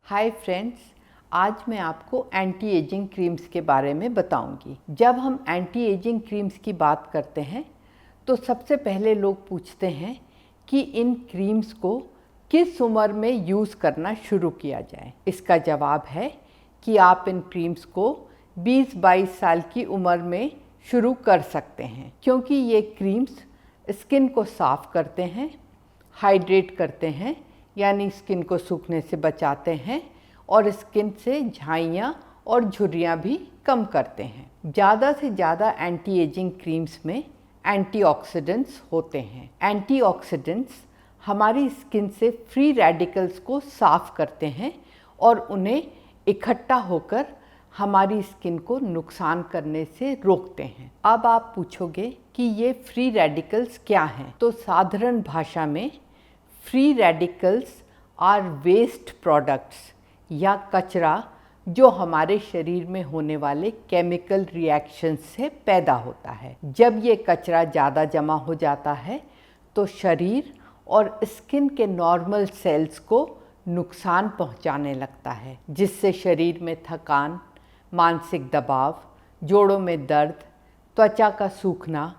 Hi friends, आज मैं आपको एंटी एजिंग क्रीम्स के बारे में बताऊंगी। जब हम एंटी एजिंग क्रीम्स की बात करते हैं तो सबसे पहले लोग पूछते हैं कि इन क्रीम्स को किस उम्र में यूज़ करना शुरू किया जाए। इसका जवाब है कि आप इन क्रीम्स को 20-22 साल की उम्र में शुरू कर सकते हैं, क्योंकि ये क्रीम्स स्किन को साफ़ करते हैं, हाइड्रेट करते हैं यानी स्किन को सूखने से बचाते हैं और स्किन से झाइयाँ और झुर्रियाँ भी कम करते हैं। ज़्यादा से ज़्यादा एंटी एजिंग क्रीम्स में एंटीऑक्सीडेंट्स होते हैं। एंटीऑक्सीडेंट्स हमारी स्किन से फ्री रेडिकल्स को साफ़ करते हैं और उन्हें इकट्ठा होकर हमारी स्किन को नुकसान करने से रोकते हैं। अब आप पूछोगे कि ये फ्री रेडिकल्स क्या हैं? तो साधारण भाषा में free radicals are waste products या कचरा जो हमारे शरीर में होने वाले केमिकल रिएक्शंस से पैदा होता है। जब ये कचरा ज़्यादा जमा हो जाता है तो शरीर और स्किन के नॉर्मल सेल्स को नुकसान पहुंचाने लगता है, जिससे शरीर में थकान, मानसिक दबाव, जोड़ों में दर्द, त्वचा का सूखना,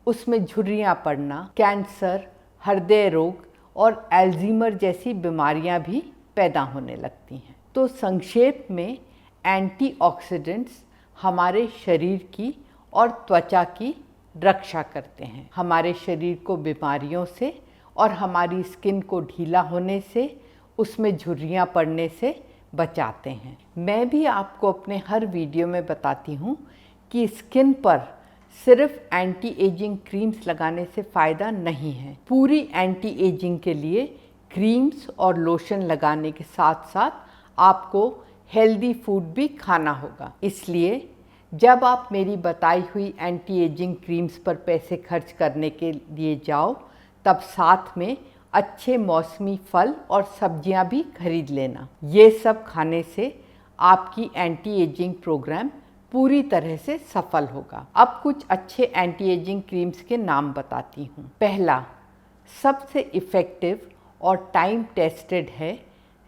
उसमें झुर्रियाँ पड़ना, कैंसर, हृदय रोग और अल्जाइमर जैसी बीमारियां भी पैदा होने लगती हैं। तो संक्षेप में एंटीऑक्सीडेंट्स हमारे शरीर की और त्वचा की रक्षा करते हैं, हमारे शरीर को बीमारियों से और हमारी स्किन को ढीला होने से, उसमें झुर्रियाँ पड़ने से बचाते हैं। मैं भी आपको अपने हर वीडियो में बताती हूँ कि स्किन पर सिर्फ एंटी एजिंग क्रीम्स लगाने से फ़ायदा नहीं है। पूरी एंटी एजिंग के लिए क्रीम्स और लोशन लगाने के साथ साथ आपको हेल्दी फूड भी खाना होगा। इसलिए जब आप मेरी बताई हुई एंटी एजिंग क्रीम्स पर पैसे खर्च करने के लिए जाओ, तब साथ में अच्छे मौसमी फल और सब्जियां भी खरीद लेना। ये सब खाने से आपकी एंटी एजिंग प्रोग्राम पूरी तरह से सफल होगा। अब कुछ अच्छे एंटी एजिंग क्रीम्स के नाम बताती हूँ। पहला, सबसे इफ़ेक्टिव और टाइम टेस्टेड है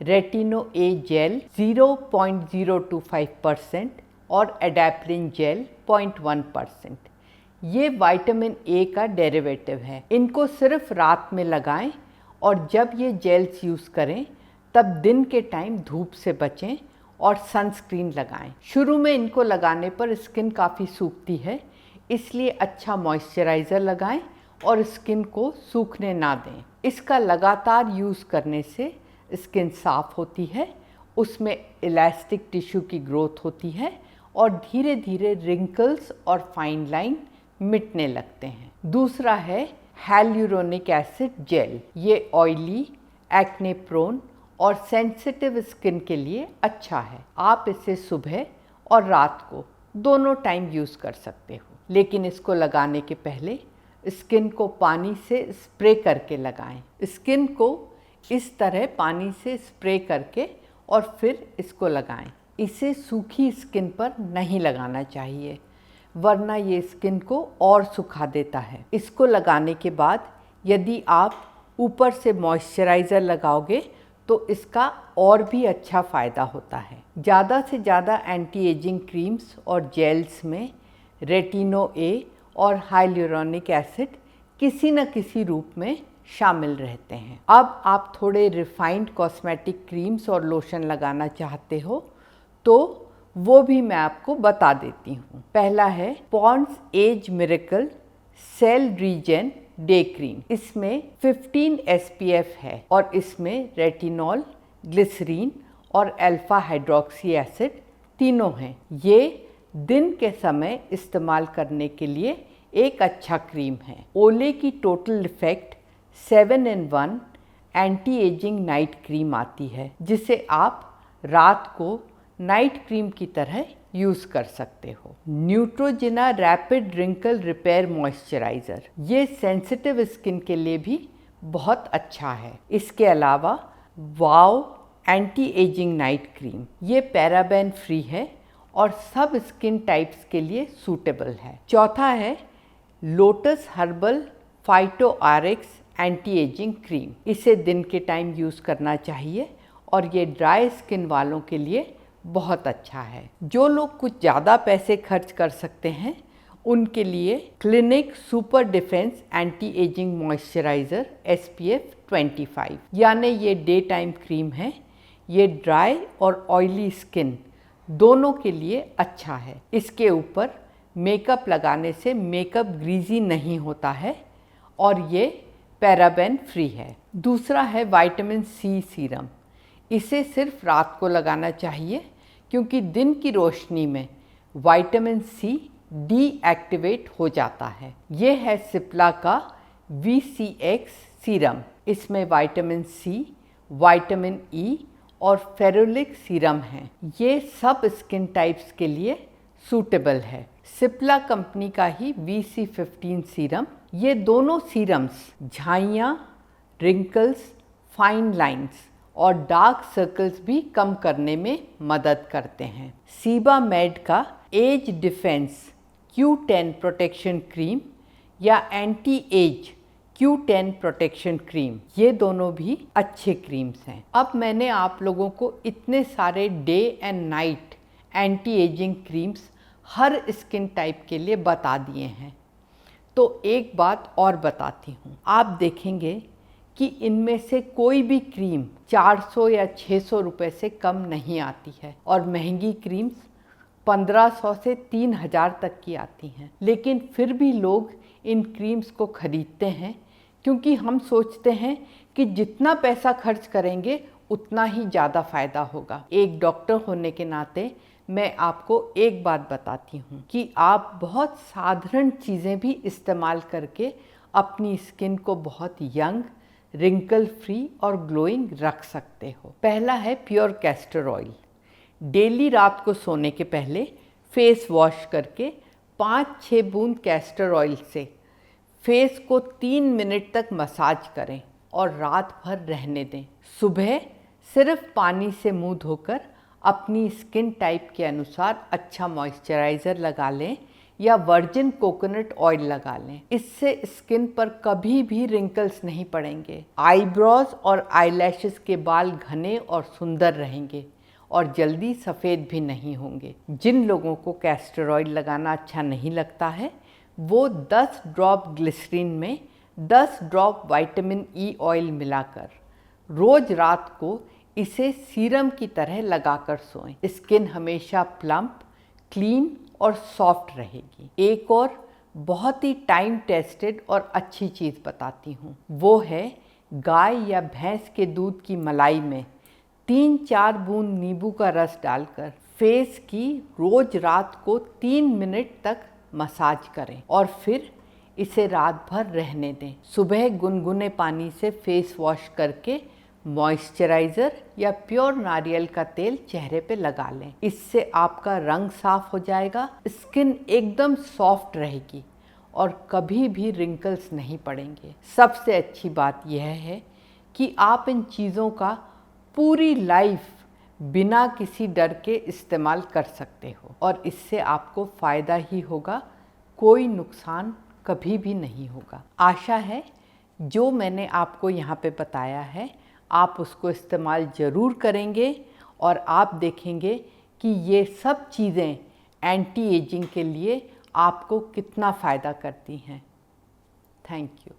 रेटिनो ए जेल 0.025% और एडाप्रिन जेल 0.1%। ये विटामिन ए का डेरिवेटिव है। इनको सिर्फ रात में लगाएं और जब ये जेल्स यूज़ करें तब दिन के टाइम धूप से बचें और सनस्क्रीन लगाएं। शुरू में इनको लगाने पर स्किन काफ़ी सूखती है, इसलिए अच्छा मॉइस्चराइज़र लगाएं और स्किन को सूखने ना दें। इसका लगातार यूज़ करने से स्किन साफ़ होती है, उसमें इलास्टिक टिश्यू की ग्रोथ होती है और धीरे धीरे रिंकल्स और फाइन लाइन मिटने लगते हैं। दूसरा है हाइलुरोनिक एसिड जेल। ये ऑयली, एक्ने प्रोन और सेंसिटिव स्किन के लिए अच्छा है। आप इसे सुबह और रात को दोनों टाइम यूज़ कर सकते हो, लेकिन इसको लगाने के पहले स्किन को पानी से स्प्रे करके लगाएं। स्किन को इस तरह पानी से स्प्रे करके और फिर इसको लगाएं। इसे सूखी स्किन पर नहीं लगाना चाहिए, वरना ये स्किन को और सुखा देता है। इसको लगाने के बाद यदि आप ऊपर से मॉइस्चराइज़र लगाओगे तो इसका और भी अच्छा फ़ायदा होता है। ज़्यादा से ज़्यादा एंटी एजिंग क्रीम्स और जेल्स में रेटिनो ए और हाइलुरोनिक एसिड किसी न किसी रूप में शामिल रहते हैं। अब आप थोड़े रिफाइंड कॉस्मेटिक क्रीम्स और लोशन लगाना चाहते हो तो वो भी मैं आपको बता देती हूँ। पहला है Pond's age miracle cell regen day cream. इसमें 15 SPF है और इसमें रेटिनॉल, ग्लिसरीन और अल्फा हाइड्रोक्सी एसिड तीनों हैं। ये दिन के समय इस्तेमाल करने के लिए एक अच्छा क्रीम है। ओले की total effect 7-in-1 anti ageing night cream आती है, जिसे आप रात को नाइट क्रीम की तरह यूज़ कर सकते हो। Neutrogena rapid wrinkle repair moisturiser, ये सेंसिटिव स्किन के लिए भी बहुत अच्छा है। इसके अलावा wow anti ageing night cream, ये पैराबेन फ्री है और सब स्किन टाइप्स के लिए सूटेबल है। चौथा है lotus herbal phyto RX anti ageing cream. इसे दिन के टाइम यूज़ करना चाहिए और ये ड्राई स्किन वालों के लिए बहुत अच्छा है। जो लोग कुछ ज़्यादा पैसे खर्च कर सकते हैं उनके लिए clinic super defence anti ageing moisturiser SPF 25 यानी ये डे टाइम क्रीम है। ये ड्राई और ऑयली स्किन दोनों के लिए अच्छा है। इसके ऊपर मेकअप लगाने से मेकअप ग्रीजी नहीं होता है और ये पैराबेन फ्री है। दूसरा है विटामिन C सीरम। इसे सिर्फ रात को लगाना चाहिए क्योंकि दिन की रोशनी में विटामिन C डीएक्टिवेट हो जाता है। ये है सिप्ला का VCX सीरम। इसमें विटामिन C, विटामिन E और फेरुलिक सीरम हैं। ये सब स्किन टाइप्स के लिए सूटेबल है। सिप्ला कंपनी का ही VC15 सीरम। ये दोनों सीरम्स झाइयाँ, रिंकल्स, फाइन लाइंस और डार्क सर्कल्स भी कम करने में मदद करते हैं। सीबामेड का age defence Q10 protection cream या anti age Q10 protection cream, ये दोनों भी अच्छे क्रीम्स हैं। अब मैंने आप लोगों को इतने सारे day and night anti ageing creams her skin type के लिए बता दिए हैं, तो एक बात और बताती हूँ। आप देखेंगे कि इनमें से कोई भी क्रीम 400 या 600 रुपये से कम नहीं आती है और महंगी क्रीम्स 1500 से 3000 तक की आती हैं। लेकिन फिर भी लोग इन क्रीम्स को खरीदते हैं क्योंकि हम सोचते हैं कि जितना पैसा खर्च करेंगे उतना ही ज़्यादा फ़ायदा होगा। एक डॉक्टर होने के नाते मैं आपको एक बात बताती हूँ कि आप बहुत साधारण चीज़ें भी इस्तेमाल करके अपनी स्किन को बहुत यंग, रिंकल फ्री और ग्लोइंग रख सकते हो। पहला है प्योर कैस्टर ऑयल। डेली रात को सोने के पहले फेस वॉश करके 5-6 बूंद कैस्टर ऑयल से फेस को 3 मिनट तक मसाज करें और रात भर रहने दें। सुबह सिर्फ पानी से मुंह धोकर अपनी स्किन टाइप के अनुसार अच्छा मॉइस्चराइज़र लगा लें या वर्जिन कोकोनट ऑयल लगा लें। इससे स्किन पर कभी भी रिंकल्स नहीं पड़ेंगे। आईब्रोज और आईलैशेस के बाल घने और सुंदर रहेंगे और जल्दी सफ़ेद भी नहीं होंगे। जिन लोगों को कैस्टर ऑयल लगाना अच्छा नहीं लगता है वो 10 ड्रॉप ग्लिसरीन में 10 ड्रॉप विटामिन E ऑयल मिलाकर रोज़ रात को इसे सीरम की तरह लगाकर सोएं। स्किन हमेशा प्लम्प, क्लीन और सॉफ्ट रहेगी। एक और बहुत ही टाइम टेस्टेड और अच्छी चीज़ बताती हूँ, वो है गाय या भैंस के दूध की मलाई में 3-4 बूंद नींबू का रस डालकर फेस की रोज़ रात को 3 मिनट तक मसाज करें और फिर इसे रात भर रहने दें। सुबह गुनगुने पानी से फेस वॉश करके मॉइस्चराइज़र या प्योर नारियल का तेल चेहरे पे लगा लें। इससे आपका रंग साफ हो जाएगा, स्किन एकदम सॉफ्ट रहेगी और कभी भी रिंकल्स नहीं पड़ेंगे। सबसे अच्छी बात यह है कि आप इन चीज़ों का पूरी लाइफ बिना किसी डर के इस्तेमाल कर सकते हो और इससे आपको फ़ायदा ही होगा, कोई नुकसान कभी भी नहीं होगा। आशा है जो मैंने आपको यहाँ पे बताया है आप उसको इस्तेमाल ज़रूर करेंगे और आप देखेंगे कि ये सब चीज़ें एंटी एजिंग के लिए आपको कितना फ़ायदा करती हैं। Thank you.